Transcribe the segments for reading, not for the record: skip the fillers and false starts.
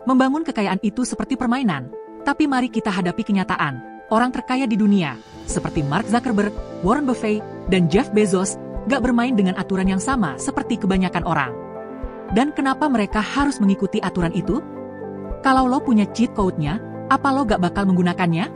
Membangun kekayaan itu seperti permainan, tapi mari kita hadapi kenyataan. Orang terkaya di dunia, seperti Mark Zuckerberg, Warren Buffett, dan Jeff Bezos, gak bermain dengan aturan yang sama seperti kebanyakan orang. Dan kenapa mereka harus mengikuti aturan itu? Kalau lo punya cheat code-nya, apa lo gak bakal menggunakannya?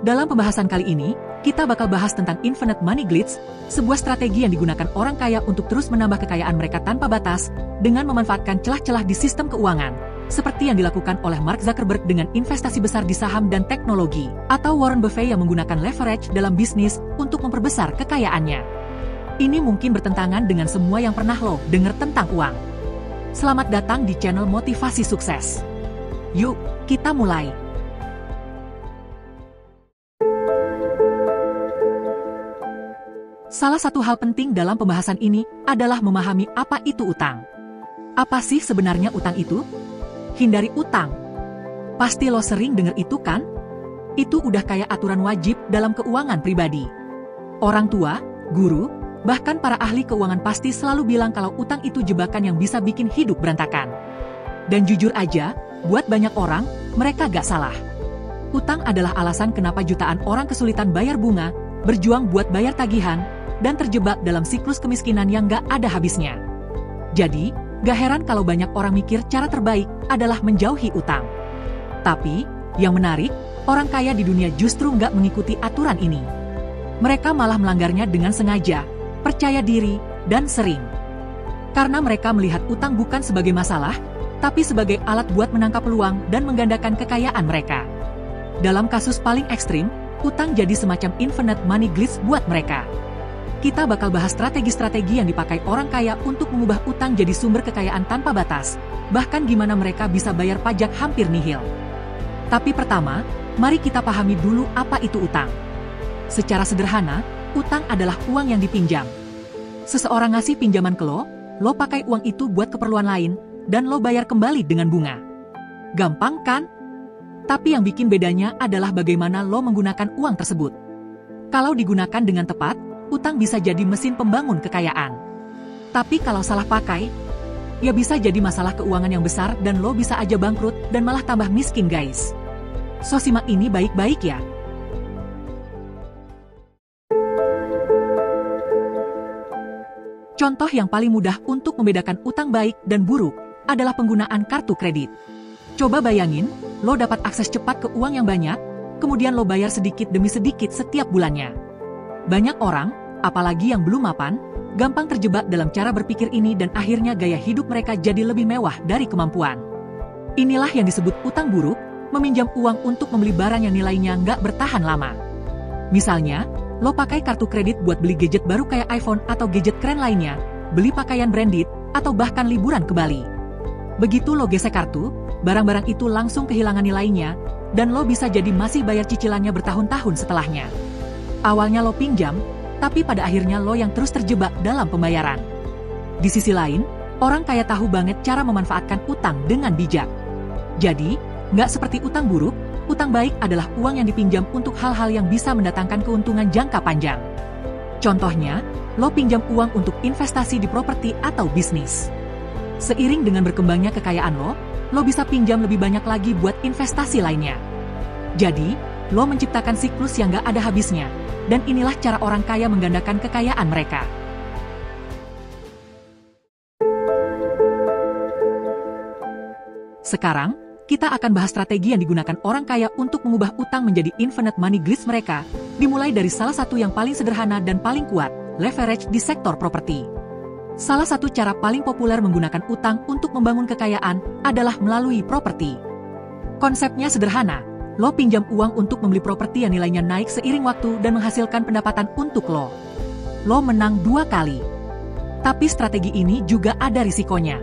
Dalam pembahasan kali ini, kita bakal bahas tentang Infinite Money Glitch, sebuah strategi yang digunakan orang kaya untuk terus menambah kekayaan mereka tanpa batas, dengan memanfaatkan celah-celah di sistem keuangan, seperti yang dilakukan oleh Mark Zuckerberg dengan investasi besar di saham dan teknologi, atau Warren Buffett yang menggunakan leverage dalam bisnis untuk memperbesar kekayaannya. Ini mungkin bertentangan dengan semua yang pernah lo dengar tentang uang. Selamat datang di channel Motivasi Sukses. Yuk, kita mulai. Salah satu hal penting dalam pembahasan ini adalah memahami apa itu utang. Apa sih sebenarnya utang itu? Hindari utang. Pasti lo sering dengar itu kan? Itu udah kayak aturan wajib dalam keuangan pribadi. Orang tua, guru, bahkan para ahli keuangan pasti selalu bilang kalau utang itu jebakan yang bisa bikin hidup berantakan. Dan jujur aja, buat banyak orang, mereka gak salah. Utang adalah alasan kenapa jutaan orang kesulitan bayar bunga, berjuang buat bayar tagihan, dan terjebak dalam siklus kemiskinan yang gak ada habisnya. Jadi, gak heran kalau banyak orang mikir cara terbaik adalah menjauhi utang. Tapi, yang menarik, orang kaya di dunia justru gak mengikuti aturan ini. Mereka malah melanggarnya dengan sengaja, percaya diri, dan sering. Karena mereka melihat utang bukan sebagai masalah, tapi sebagai alat buat menangkap peluang dan menggandakan kekayaan mereka. Dalam kasus paling ekstrim, utang jadi semacam infinite money glitch buat mereka. Kita bakal bahas strategi-strategi yang dipakai orang kaya untuk mengubah utang jadi sumber kekayaan tanpa batas, bahkan gimana mereka bisa bayar pajak hampir nihil. Tapi pertama, mari kita pahami dulu apa itu utang. Secara sederhana, utang adalah uang yang dipinjam. Seseorang ngasih pinjaman ke lo pakai uang itu buat keperluan lain, dan lo bayar kembali dengan bunga. Gampang kan? Tapi yang bikin bedanya adalah bagaimana lo menggunakan uang tersebut. Kalau digunakan dengan tepat, utang bisa jadi mesin pembangun kekayaan. Tapi kalau salah pakai, ya bisa jadi masalah keuangan yang besar dan lo bisa aja bangkrut dan malah tambah miskin guys. So simak ini baik-baik ya. Contoh yang paling mudah untuk membedakan utang baik dan buruk adalah penggunaan kartu kredit. Coba bayangin, lo dapat akses cepat ke uang yang banyak, kemudian lo bayar sedikit demi sedikit setiap bulannya. Banyak orang, apalagi yang belum mapan, gampang terjebak dalam cara berpikir ini dan akhirnya gaya hidup mereka jadi lebih mewah dari kemampuan. Inilah yang disebut utang buruk, meminjam uang untuk membeli barang yang nilainya nggak bertahan lama. Misalnya, lo pakai kartu kredit buat beli gadget baru kayak iPhone atau gadget keren lainnya, beli pakaian branded, atau bahkan liburan ke Bali. Begitu lo gesek kartu, barang-barang itu langsung kehilangan nilainya, dan lo bisa jadi masih bayar cicilannya bertahun-tahun setelahnya. Awalnya lo pinjam, tapi pada akhirnya lo yang terus terjebak dalam pembayaran. Di sisi lain, orang kaya tahu banget cara memanfaatkan utang dengan bijak. Jadi, nggak seperti utang buruk, utang baik adalah uang yang dipinjam untuk hal-hal yang bisa mendatangkan keuntungan jangka panjang. Contohnya, lo pinjam uang untuk investasi di properti atau bisnis. Seiring dengan berkembangnya kekayaan lo bisa pinjam lebih banyak lagi buat investasi lainnya. Jadi, lo menciptakan siklus yang gak ada habisnya, dan inilah cara orang kaya menggandakan kekayaan mereka. Sekarang, kita akan bahas strategi yang digunakan orang kaya untuk mengubah utang menjadi infinite money glitch mereka, dimulai dari salah satu yang paling sederhana dan paling kuat, leverage di sektor properti. Salah satu cara paling populer menggunakan utang untuk membangun kekayaan adalah melalui properti. Konsepnya sederhana. Lo pinjam uang untuk membeli properti yang nilainya naik seiring waktu dan menghasilkan pendapatan untuk lo. Lo menang 2 kali. Tapi strategi ini juga ada risikonya.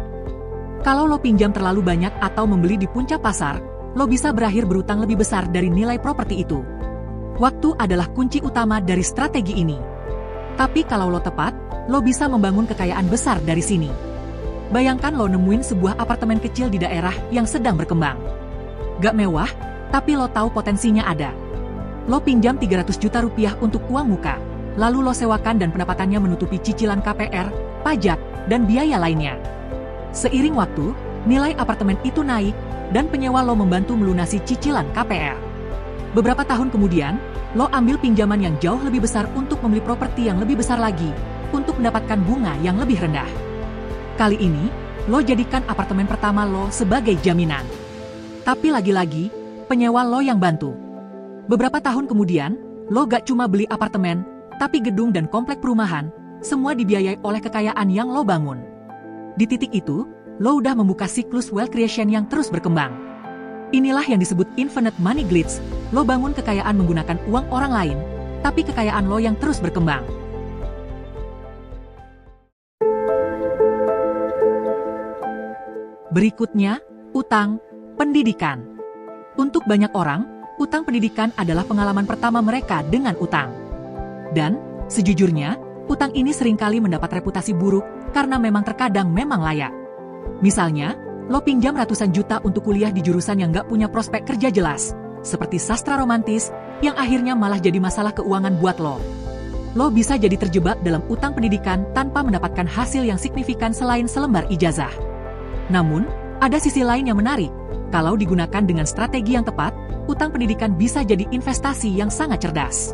Kalau lo pinjam terlalu banyak atau membeli di puncak pasar, lo bisa berakhir berutang lebih besar dari nilai properti itu. Waktu adalah kunci utama dari strategi ini. Tapi kalau lo tepat, lo bisa membangun kekayaan besar dari sini. Bayangkan lo nemuin sebuah apartemen kecil di daerah yang sedang berkembang. Gak mewah, tapi lo tahu potensinya ada. Lo pinjam 300 juta rupiah untuk uang muka, lalu lo sewakan dan pendapatannya menutupi cicilan KPR, pajak, dan biaya lainnya. Seiring waktu, nilai apartemen itu naik, dan penyewa lo membantu melunasi cicilan KPR. Beberapa tahun kemudian, lo ambil pinjaman yang jauh lebih besar untuk membeli properti yang lebih besar lagi, untuk mendapatkan bunga yang lebih rendah. Kali ini, lo jadikan apartemen pertama lo sebagai jaminan. Tapi lagi-lagi, penyewa lo yang bantu. Beberapa tahun kemudian, lo gak cuma beli apartemen, tapi gedung dan komplek perumahan, semua dibiayai oleh kekayaan yang lo bangun. Di titik itu, lo udah membuka siklus wealth creation yang terus berkembang. Inilah yang disebut infinite money glitch, lo bangun kekayaan menggunakan uang orang lain, tapi kekayaan lo yang terus berkembang. Berikutnya, utang pendidikan. Untuk banyak orang, utang pendidikan adalah pengalaman pertama mereka dengan utang. Dan, sejujurnya, utang ini seringkali mendapat reputasi buruk karena memang terkadang memang layak. Misalnya, lo pinjam ratusan juta untuk kuliah di jurusan yang gak punya prospek kerja jelas, seperti sastra romantis, yang akhirnya malah jadi masalah keuangan buat lo. Lo bisa jadi terjebak dalam utang pendidikan tanpa mendapatkan hasil yang signifikan selain selembar ijazah. Namun, ada sisi lain yang menarik. Kalau digunakan dengan strategi yang tepat, utang pendidikan bisa jadi investasi yang sangat cerdas.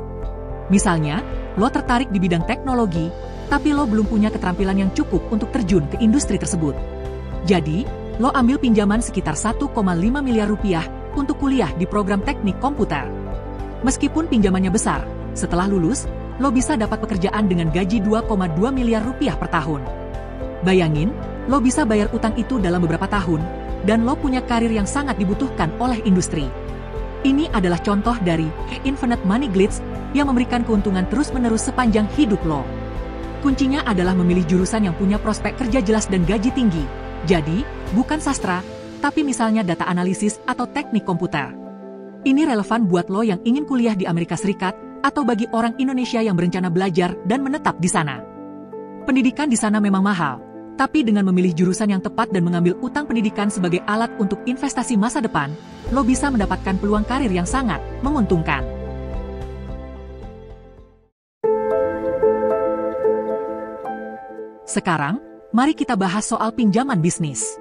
Misalnya, lo tertarik di bidang teknologi, tapi lo belum punya keterampilan yang cukup untuk terjun ke industri tersebut. Jadi, lo ambil pinjaman sekitar 1,5 miliar rupiah untuk kuliah di program teknik komputer. Meskipun pinjamannya besar, setelah lulus, lo bisa dapat pekerjaan dengan gaji 2,2 miliar rupiah per tahun. Bayangin, lo bisa bayar utang itu dalam beberapa tahun, dan lo punya karir yang sangat dibutuhkan oleh industri. Ini adalah contoh dari infinite money glitch yang memberikan keuntungan terus-menerus sepanjang hidup lo. Kuncinya adalah memilih jurusan yang punya prospek kerja jelas dan gaji tinggi. Jadi, bukan sastra, tapi misalnya data analisis atau teknik komputer. Ini relevan buat lo yang ingin kuliah di Amerika Serikat atau bagi orang Indonesia yang berencana belajar dan menetap di sana. Pendidikan di sana memang mahal, tapi dengan memilih jurusan yang tepat dan mengambil utang pendidikan sebagai alat untuk investasi masa depan, lo bisa mendapatkan peluang karir yang sangat menguntungkan. Sekarang, mari kita bahas soal pinjaman bisnis.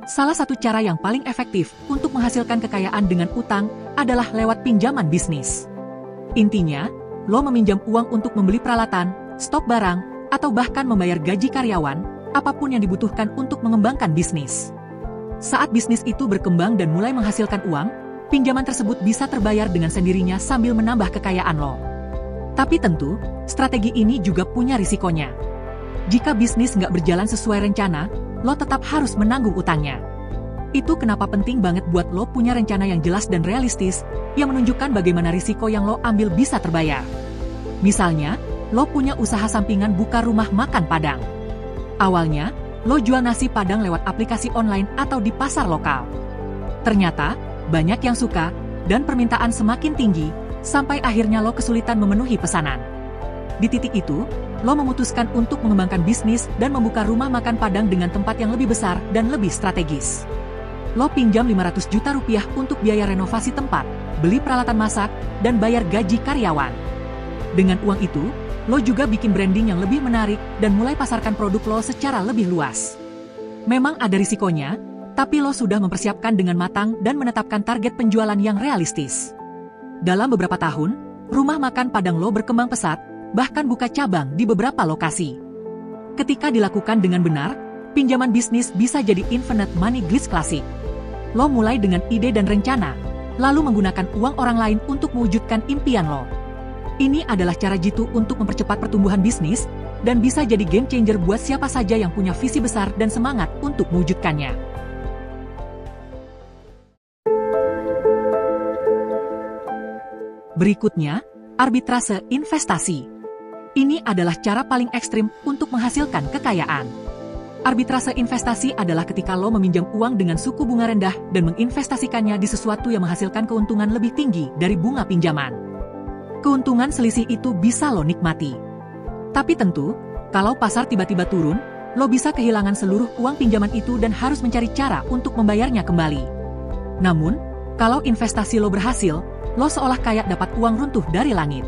Salah satu cara yang paling efektif untuk menghasilkan kekayaan dengan utang adalah lewat pinjaman bisnis. Intinya, lo meminjam uang untuk membeli peralatan, stok barang, atau bahkan membayar gaji karyawan, apapun yang dibutuhkan untuk mengembangkan bisnis. Saat bisnis itu berkembang dan mulai menghasilkan uang, pinjaman tersebut bisa terbayar dengan sendirinya sambil menambah kekayaan lo. Tapi tentu, strategi ini juga punya risikonya. Jika bisnis nggak berjalan sesuai rencana, lo tetap harus menanggung utangnya. Itu kenapa penting banget buat lo punya rencana yang jelas dan realistis, yang menunjukkan bagaimana risiko yang lo ambil bisa terbayar. Misalnya, lo punya usaha sampingan buka rumah makan Padang. Awalnya, lo jual nasi Padang lewat aplikasi online atau di pasar lokal. Ternyata, banyak yang suka, dan permintaan semakin tinggi, sampai akhirnya lo kesulitan memenuhi pesanan. Di titik itu, lo memutuskan untuk mengembangkan bisnis dan membuka rumah makan Padang dengan tempat yang lebih besar dan lebih strategis. Lo pinjam 500 juta rupiah untuk biaya renovasi tempat, beli peralatan masak, dan bayar gaji karyawan. Dengan uang itu, lo juga bikin branding yang lebih menarik dan mulai pasarkan produk lo secara lebih luas. Memang ada risikonya, tapi lo sudah mempersiapkan dengan matang dan menetapkan target penjualan yang realistis. Dalam beberapa tahun, rumah makan Padang lo berkembang pesat, bahkan buka cabang di beberapa lokasi. Ketika dilakukan dengan benar, pinjaman bisnis bisa jadi infinite money glitch klasik. Lo mulai dengan ide dan rencana, lalu menggunakan uang orang lain untuk mewujudkan impian lo. Ini adalah cara jitu untuk mempercepat pertumbuhan bisnis, dan bisa jadi game changer buat siapa saja yang punya visi besar dan semangat untuk mewujudkannya. Berikutnya, arbitrase investasi. Ini adalah cara paling ekstrim untuk menghasilkan kekayaan. Arbitrase investasi adalah ketika lo meminjam uang dengan suku bunga rendah dan menginvestasikannya di sesuatu yang menghasilkan keuntungan lebih tinggi dari bunga pinjaman. Keuntungan selisih itu bisa lo nikmati. Tapi tentu, kalau pasar tiba-tiba turun, lo bisa kehilangan seluruh uang pinjaman itu dan harus mencari cara untuk membayarnya kembali. Namun, kalau investasi lo berhasil, lo seolah kayak dapat uang runtuh dari langit.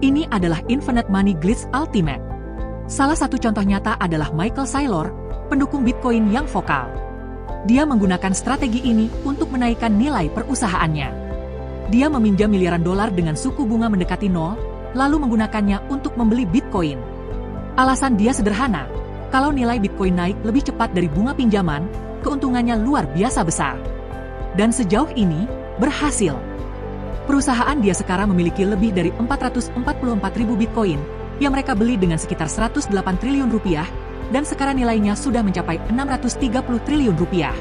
Ini adalah infinite money glitch ultimate. Salah satu contoh nyata adalah Michael Saylor, pendukung Bitcoin yang vokal. Dia menggunakan strategi ini untuk menaikkan nilai perusahaannya. Dia meminjam miliaran dolar dengan suku bunga mendekati nol, lalu menggunakannya untuk membeli Bitcoin. Alasan dia sederhana, kalau nilai Bitcoin naik lebih cepat dari bunga pinjaman, keuntungannya luar biasa besar. Dan sejauh ini, berhasil. Perusahaan dia sekarang memiliki lebih dari 444.000 Bitcoin, yang mereka beli dengan sekitar 108 triliun rupiah, dan sekarang nilainya sudah mencapai 630 triliun rupiah.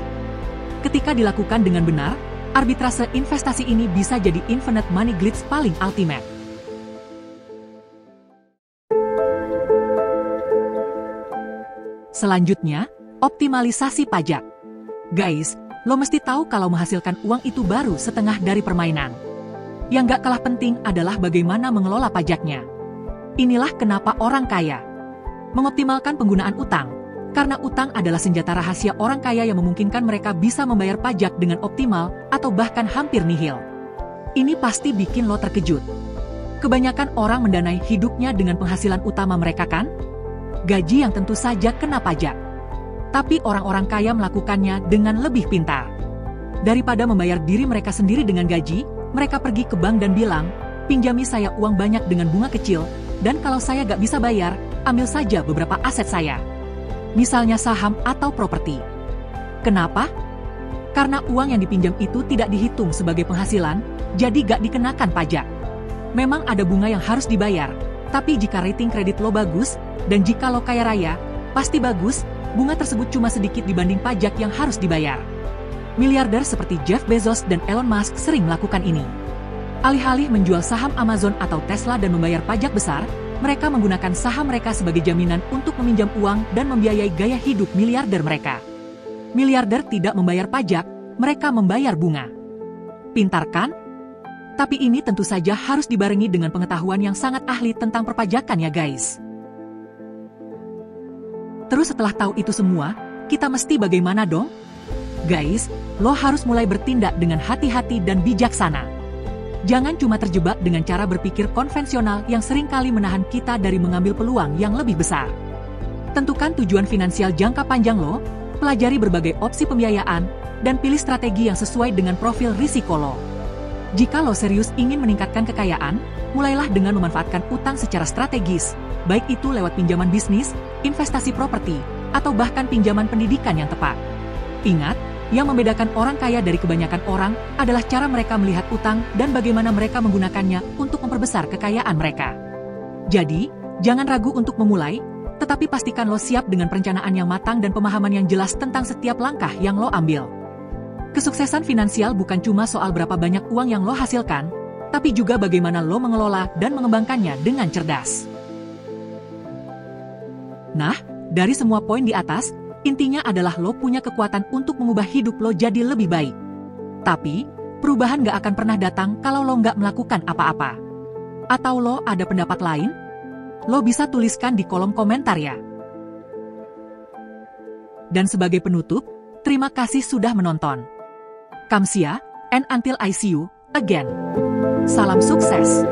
Ketika dilakukan dengan benar, arbitrase investasi ini bisa jadi infinite money glitch paling ultimate. Selanjutnya, optimalisasi pajak. Guys, lo mesti tahu kalau menghasilkan uang itu baru setengah dari permainan. Yang gak kalah penting adalah bagaimana mengelola pajaknya. Inilah kenapa orang kaya mengoptimalkan penggunaan utang, karena utang adalah senjata rahasia orang kaya yang memungkinkan mereka bisa membayar pajak dengan optimal atau bahkan hampir nihil. Ini pasti bikin lo terkejut. Kebanyakan orang mendanai hidupnya dengan penghasilan utama mereka kan? Gaji yang tentu saja kena pajak. Tapi orang-orang kaya melakukannya dengan lebih pintar. Daripada membayar diri mereka sendiri dengan gaji, mereka pergi ke bank dan bilang, pinjami saya uang banyak dengan bunga kecil, dan kalau saya gak bisa bayar, ambil saja beberapa aset saya. Misalnya saham atau properti. Kenapa? Karena uang yang dipinjam itu tidak dihitung sebagai penghasilan, jadi gak dikenakan pajak. Memang ada bunga yang harus dibayar, tapi jika rating kredit lo bagus, dan jika lo kaya raya, pasti bagus, bunga tersebut cuma sedikit dibanding pajak yang harus dibayar. Miliarder seperti Jeff Bezos dan Elon Musk sering melakukan ini. Alih-alih menjual saham Amazon atau Tesla dan membayar pajak besar, mereka menggunakan saham mereka sebagai jaminan untuk meminjam uang dan membiayai gaya hidup miliarder mereka. Miliarder tidak membayar pajak, mereka membayar bunga. Pintar kan? Tapi ini tentu saja harus dibarengi dengan pengetahuan yang sangat ahli tentang perpajakan ya guys. Terus setelah tahu itu semua, kita mesti bagaimana dong? Guys, lo harus mulai bertindak dengan hati-hati dan bijaksana. Jangan cuma terjebak dengan cara berpikir konvensional yang seringkali menahan kita dari mengambil peluang yang lebih besar. Tentukan tujuan finansial jangka panjang lo, pelajari berbagai opsi pembiayaan, dan pilih strategi yang sesuai dengan profil risiko lo. Jika lo serius ingin meningkatkan kekayaan, mulailah dengan memanfaatkan utang secara strategis, baik itu lewat pinjaman bisnis, investasi properti, atau bahkan pinjaman pendidikan yang tepat. Ingat, yang membedakan orang kaya dari kebanyakan orang adalah cara mereka melihat utang dan bagaimana mereka menggunakannya untuk memperbesar kekayaan mereka. Jadi, jangan ragu untuk memulai, tetapi pastikan lo siap dengan perencanaan yang matang dan pemahaman yang jelas tentang setiap langkah yang lo ambil. Kesuksesan finansial bukan cuma soal berapa banyak uang yang lo hasilkan, tapi juga bagaimana lo mengelola dan mengembangkannya dengan cerdas. Nah, dari semua poin di atas, intinya adalah lo punya kekuatan untuk mengubah hidup lo jadi lebih baik. Tapi, perubahan gak akan pernah datang kalau lo gak melakukan apa-apa. Atau lo ada pendapat lain? Lo bisa tuliskan di kolom komentar ya. Dan sebagai penutup, terima kasih sudah menonton. Kamsia, and until I see you again. Salam sukses.